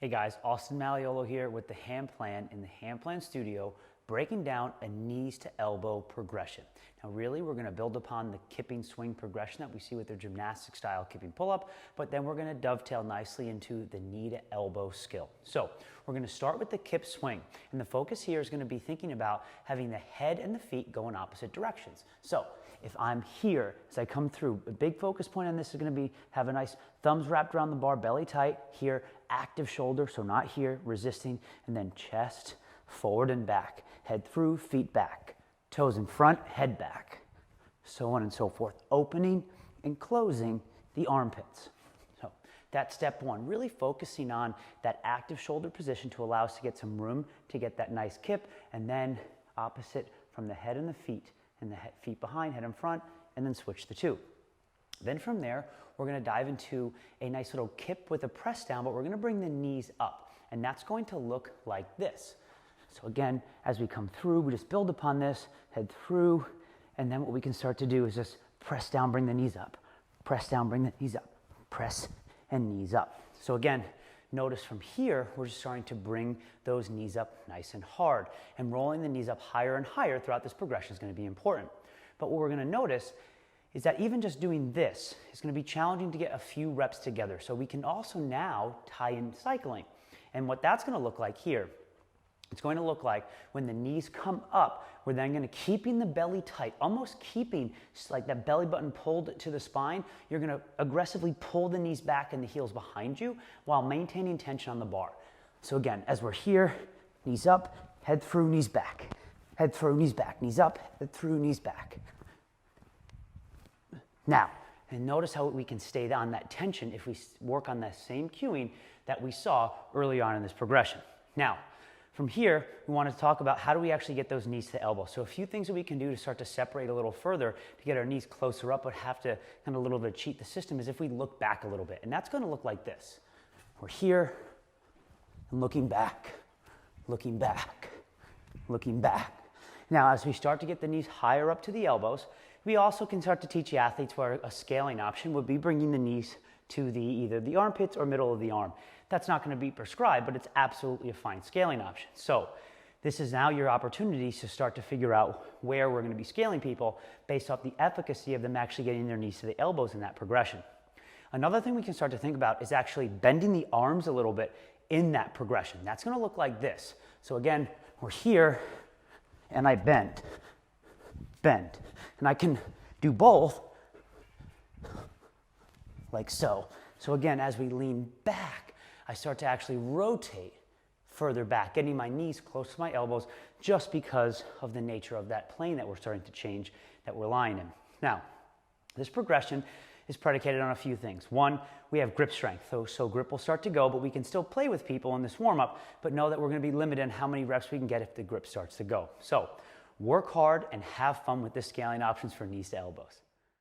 Hey guys, Austin Malleolo here with the Hand Plan in the Hand Plan studio, breaking down a knees to elbow progression. Now really we're going to build upon the kipping swing progression that we see with their gymnastic style kipping pull-up, but then we're going to dovetail nicely into the knee to elbow skill. So we're going to start with the kip swing, and the focus here is going to be thinking about having the head and the feet go in opposite directions. So if I'm here, as I come through, a big focus point on this is going to be have a nice thumbs wrapped around the bar, belly tight, here, active shoulder, so not here, resisting, and then chest, forward and back, head through, feet back, toes in front, head back, so on and so forth, opening and closing the armpits. So that's step one, really focusing on that active shoulder position to allow us to get some room to get that nice kip, and then opposite from the head and the feet, and the feet behind, head in front, and then switch the two. Then from there, we're going to dive into a nice little kip with a press down, but we're going to bring the knees up, and that's going to look like this. So again, as we come through, we just build upon this, head through, and then what we can start to do is just press down, bring the knees up, press down, bring the knees up, press and knees up. So again, notice from here, we're just starting to bring those knees up nice and hard, and rolling the knees up higher and higher throughout this progression is going to be important. But what we're going to notice is that even just doing this is going to be challenging to get a few reps together. So we can also now tie in cycling. And what that's going to look like here, it's going to look like when the knees come up, we're then going to keeping the belly tight, almost keeping like that belly button pulled to the spine. You're going to aggressively pull the knees back and the heels behind you while maintaining tension on the bar. So again, as we're here, knees up, head through, knees back, head through, knees back, knees up, head through, knees back. Now, and notice how we can stay on that tension if we work on that same cueing that we saw early on in this progression. Now, from here, we want to talk about how do we actually get those knees to the elbow. So a few things that we can do to start to separate a little further to get our knees closer up, but have to kind of a little bit cheat the system, is if we look back a little bit. And that's going to look like this. We're here and looking back, looking back, looking back. Now, as we start to get the knees higher up to the elbows, we also can start to teach the athletes where a scaling option would be bringing the knees to either the armpits or middle of the arm. That's not going to be prescribed, but it's absolutely a fine scaling option. So this is now your opportunity to start to figure out where we're going to be scaling people based off the efficacy of them actually getting their knees to the elbows in that progression. Another thing we can start to think about is actually bending the arms a little bit in that progression. That's going to look like this. So again, we're here and I bend. And I can do both like so. So again, as we lean back, I start to actually rotate further back, getting my knees close to my elbows just because of the nature of that plane that we're starting to change that we're lying in. Now, this progression is predicated on a few things. One, we have grip strength. So grip will start to go, but we can still play with people in this warm-up, but know that we're going to be limited in how many reps we can get if the grip starts to go. So work hard and have fun with the scaling options for knees to elbows.